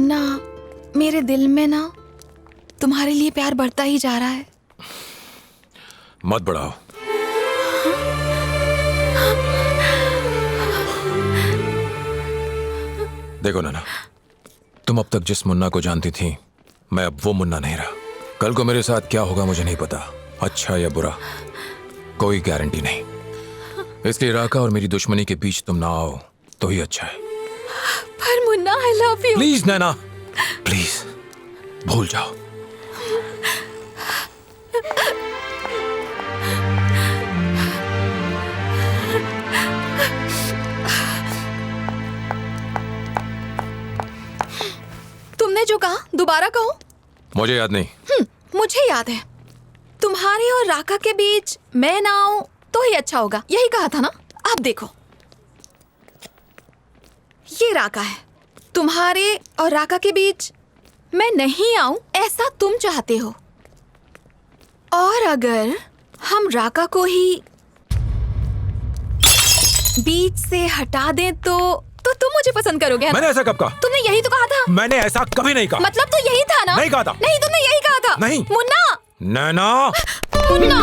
मुन्ना, मेरे दिल में ना तुम्हारे लिए प्यार बढ़ता ही जा रहा है। मत बढ़ाओ। देखो नाना, तुम अब तक जिस मुन्ना को जानती थी, मैं अब वो मुन्ना नहीं रहा। कल को मेरे साथ क्या होगा मुझे नहीं पता, अच्छा या बुरा कोई गारंटी नहीं। इसलिए राका और मेरी दुश्मनी के बीच तुम ना आओ तो ही अच्छा है। पर Munna, I love you. Please Naina, please भूल जाओ। तुमने जो कहा दोबारा कहो। मुझे याद नहीं। मुझे याद है। तुम्हारे और राका के बीच मैं ना आऊं तो ही अच्छा होगा, यही कहा था ना। अब देखो, ये राका है। तुम्हारे और राका के बीच मैं नहीं आऊं ऐसा तुम चाहते हो, और अगर हम राका को ही बीच से हटा दें तो तुम मुझे पसंद करोगे। मैंने ऐसा कब कहा? तुमने यही तो कहा था। मैंने ऐसा कभी नहीं कहा। मतलब तो यही था ना? नहीं कहा था। नहीं, तुमने यही कहा था। नहीं मुन्ना, नैना, मुन्ना।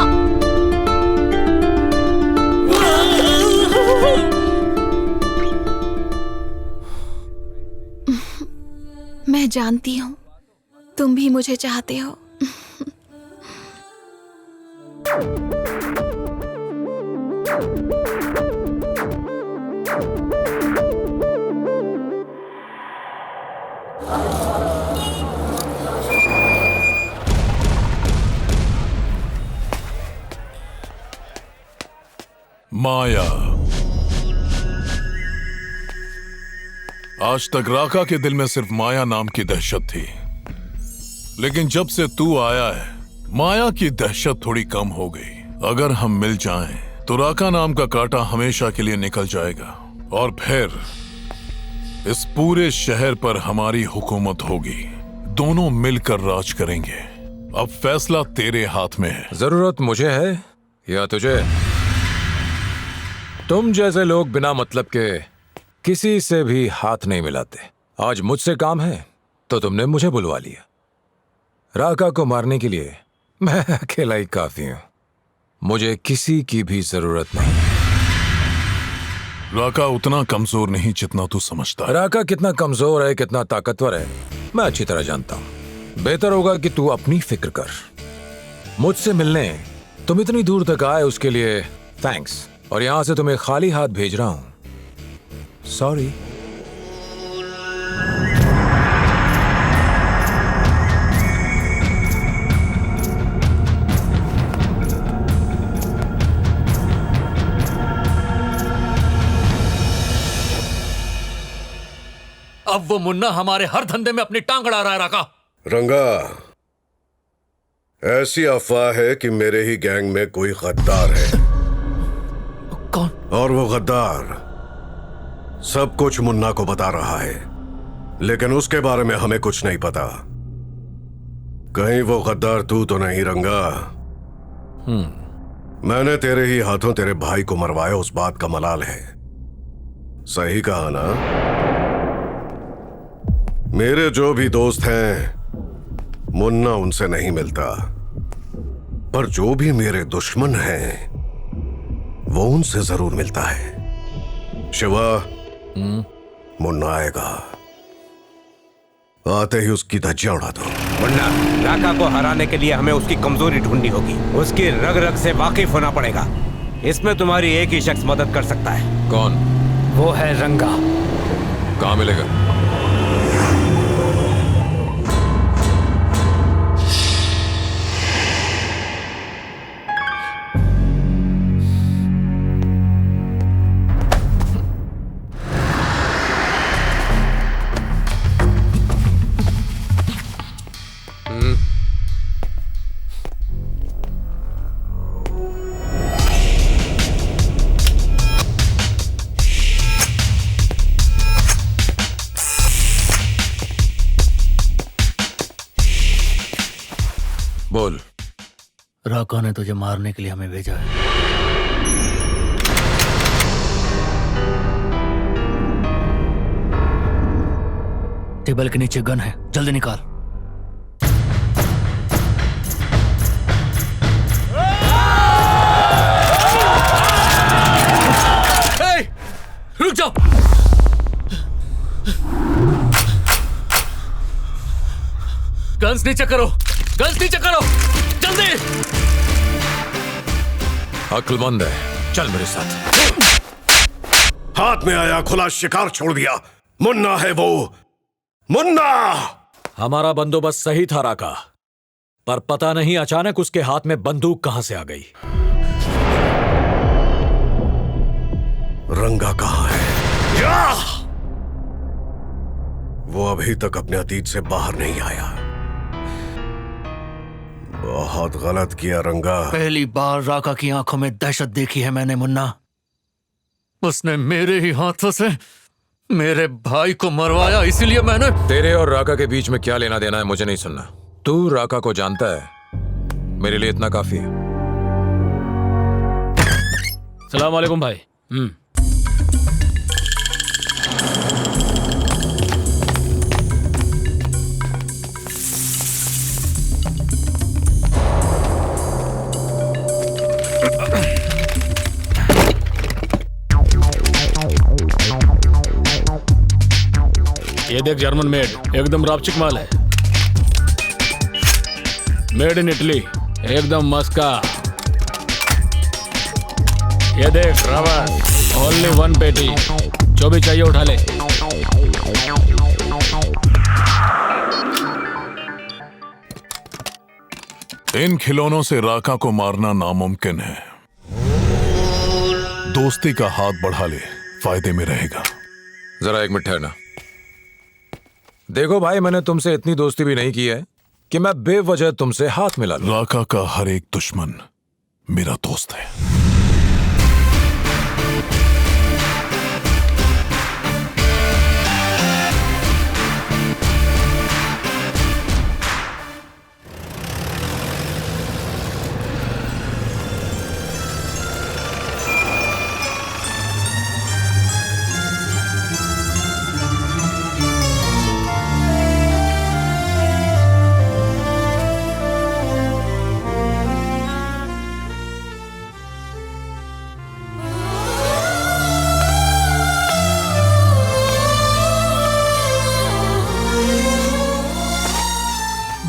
मैं जानती हूँ तुम भी मुझे चाहते हो। माया, आज तक राका के दिल में सिर्फ माया नाम की दहशत थी, लेकिन जब से तू आया है माया की दहशत थोड़ी कम हो गई। अगर हम मिल जाएं तो राका नाम का कांटा हमेशा के लिए निकल जाएगा और फिर इस पूरे शहर पर हमारी हुकूमत होगी। दोनों मिलकर राज करेंगे। अब फैसला तेरे हाथ में है। जरूरत मुझे है या तुझे? तुम जैसे लोग बिना मतलब के किसी से भी हाथ नहीं मिलाते। आज मुझसे काम है तो तुमने मुझे बुलवा लिया। राका को मारने के लिए मैं अकेला ही काफी हूं, मुझे किसी की भी जरूरत नहीं। राका उतना कमजोर नहीं जितना तू समझता है। राका कितना कमजोर है, कितना ताकतवर है, मैं अच्छी तरह जानता हूं। बेहतर होगा कि तू अपनी फिक्र कर। मुझसे मिलने तुम इतनी दूर तक आए उसके लिए थैंक्स, और यहां से तुम्हें खाली हाथ भेज रहा हूं। सॉरी। अब वो मुन्ना हमारे हर धंधे में अपनी टांग अड़ा रहा है। राका, रंगा, ऐसी अफवाह है कि मेरे ही गैंग में कोई गद्दार है। कौन? और वो गद्दार सब कुछ मुन्ना को बता रहा है, लेकिन उसके बारे में हमें कुछ नहीं पता। कहीं वो गद्दार तू तो नहीं रंगा? मैंने तेरे ही हाथों तेरे भाई को मरवाया, उस बात का मलाल है। सही कहा ना? मेरे जो भी दोस्त हैं मुन्ना उनसे नहीं मिलता, पर जो भी मेरे दुश्मन हैं वो उनसे जरूर मिलता है। शिवा, मुन्ना आएगा, आते ही उसकी धज्जियां उड़ा दो। मुन्ना, राका को हराने के लिए हमें उसकी कमजोरी ढूंढनी होगी, उसकी रग रग से वाकिफ होना पड़ेगा। इसमें तुम्हारी एक ही शख्स मदद कर सकता है। कौन? वो है रंगा। कहां मिलेगा? बोल। राका ने तुझे मारने के लिए हमें भेजा है। टेबल के नीचे गन है, जल्दी निकाल। ए, रुक जाओ। गन्स नीचे करो, गन्स नीचे करो, जल्दी। अक्लमंद है, चल मेरे साथ। हाथ में आया खुला शिकार छोड़ दिया। मुन्ना है वो, मुन्ना। हमारा बंदोबस्त सही था राका, पर पता नहीं अचानक उसके हाथ में बंदूक कहां से आ गई। रंगा कहां है? वो अभी तक अपने अतीत से बाहर नहीं आया। बहुत गलत किया रंगा। पहली बार राका की आंखों में दहशत देखी है मैंने मुन्ना। उसने मेरे ही हाथों से मेरे भाई को मरवाया, इसीलिए मैंने। तेरे और राका के बीच में क्या लेना देना है मुझे नहीं सुनना। तू राका को जानता है, मेरे लिए इतना काफी है। सलाम वालेकुम भाई। ये देख, जर्मन मेड, एकदम रापचिक माल है। मेड इन इटली, एकदम मस्का। ये देख रवा, ओनली 1 पेटी, जो भी चाहिए उठा ले। इन खिलौनों से राका को मारना नामुमकिन है। दोस्ती का हाथ बढ़ा ले, फायदे में रहेगा। जरा एक मिनट ठहरना। देखो भाई, मैंने तुमसे इतनी दोस्ती भी नहीं की है कि मैं बेवजह तुमसे हाथ मिला लूं। राका का हर एक दुश्मन मेरा दोस्त है।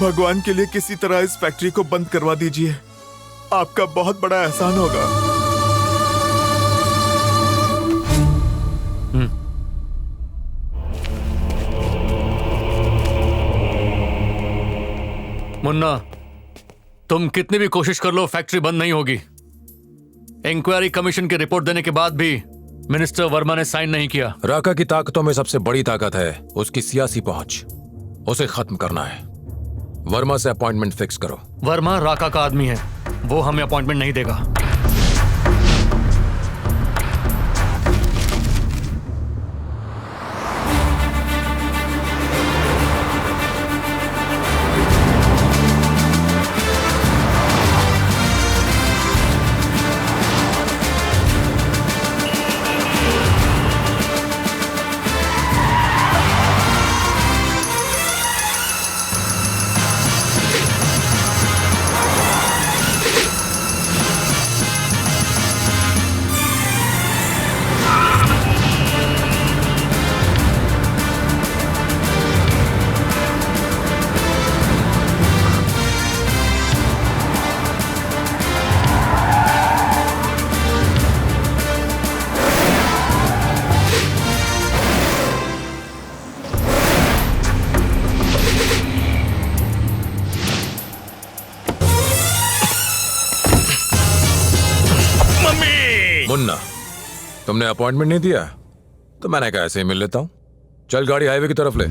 भगवान के लिए किसी तरह इस फैक्ट्री को बंद करवा दीजिए, आपका बहुत बड़ा एहसान होगा। मुन्ना, तुम कितनी भी कोशिश कर लो, फैक्ट्री बंद नहीं होगी। इंक्वायरी कमीशन की रिपोर्ट देने के बाद भी मिनिस्टर वर्मा ने साइन नहीं किया। राका की ताकतों में सबसे बड़ी ताकत है उसकी सियासी पहुंच। उसे खत्म करना है। वर्मा से अपॉइंटमेंट फिक्स करो। वर्मा राका का आदमी है, वो हमें अपॉइंटमेंट नहीं देगा। मुन्ना, तुमने अपॉइंटमेंट नहीं दिया तो मैंने कहा ऐसे ही मिल लेता हूं। चल गाड़ी हाईवे की तरफ ले।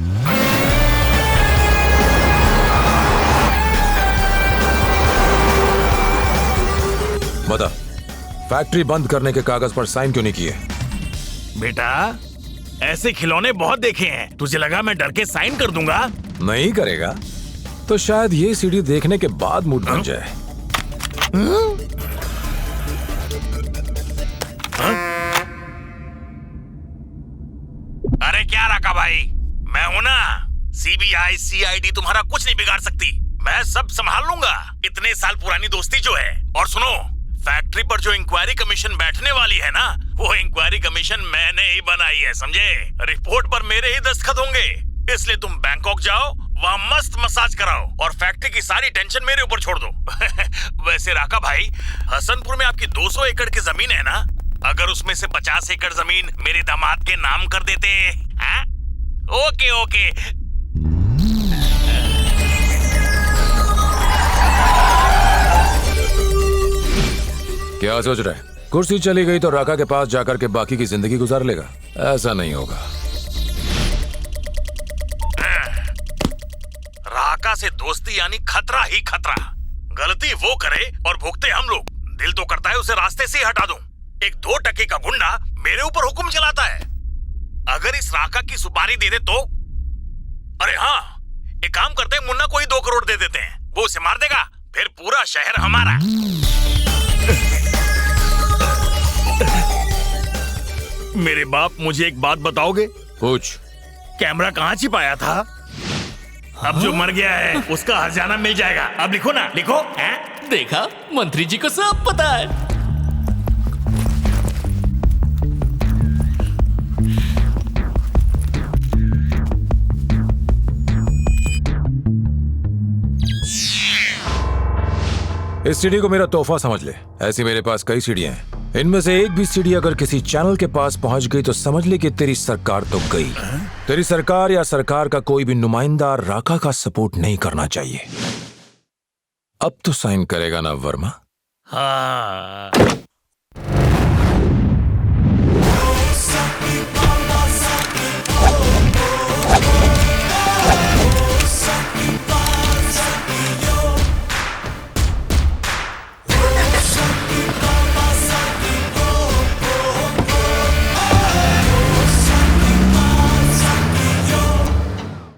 बता, फैक्ट्री बंद करने के कागज पर साइन क्यों नहीं किए? बेटा, ऐसे खिलौने बहुत देखे हैं, तुझे लगा मैं डर के साइन कर दूंगा? नहीं करेगा तो शायद ये सीढ़ी देखने के बाद मूड बन जाए। अरे क्या रखा भाई, मैं हूं ना। CBI CID तुम्हारा कुछ नहीं बिगाड़ सकती। मैं सब संभाल लूंगा। इतने साल पुरानी दोस्ती जो है। और सुनो, फैक्ट्री पर जो इंक्वायरी कमीशन बैठने वाली है ना, वो इंक्वायरी कमीशन मैंने ही बनाई है, समझे? रिपोर्ट पर मेरे ही दस्तखत होंगे। इसलिए तुम बैंकॉक जाओ, वहाँ मस्त मसाज कराओ और फैक्ट्री की सारी टेंशन मेरे ऊपर छोड़ दो। वैसे राका भाई, हसनपुर में आपकी 200 एकड़ की जमीन है ना? अगर उसमें से 50 एकड़ जमीन मेरे दामाद के नाम कर देते हैं? Okay okay. क्या सोच रहा है? कुर्सी चली गई तो राका के पास जाकर के बाकी की जिंदगी गुजार लेगा? ऐसा नहीं होगा। राका से दोस्ती यानी खतरा ही खतरा। गलती वो करे और भुगते हम लोग। दिल तो करता है उसे रास्ते से ही हटा दूं। एक 2 टके का गुंडा मेरे ऊपर हुक्म चलाता है। अगर इस राका की सुपारी दे दे तो? अरे हाँ, एक काम करते हैं, मुन्ना को ही 2 करोड़ दे देते हैं। वो उसे मार देगा, फिर पूरा शहर हमारा। मेरे बाप, मुझे एक बात बताओगे? पूछ। कैमरा कहाँ छिपाया था? अब जो मर गया है उसका हर्जाना मिल जाएगा। अब लिखो ना, लिखो। हैं? देखा, मंत्री जी को सब पता है। इस सीढ़ी को मेरा तोहफा समझ ले। ऐसी मेरे पास कई सीढ़ियां हैं। इनमें से एक भी सीढ़ी अगर किसी चैनल के पास पहुंच गई तो समझ ले कि तेरी सरकार तो गई। तेरी सरकार या सरकार का कोई भी नुमाइंदा राका का सपोर्ट नहीं करना चाहिए। अब तो साइन करेगा ना वर्मा? हाँ।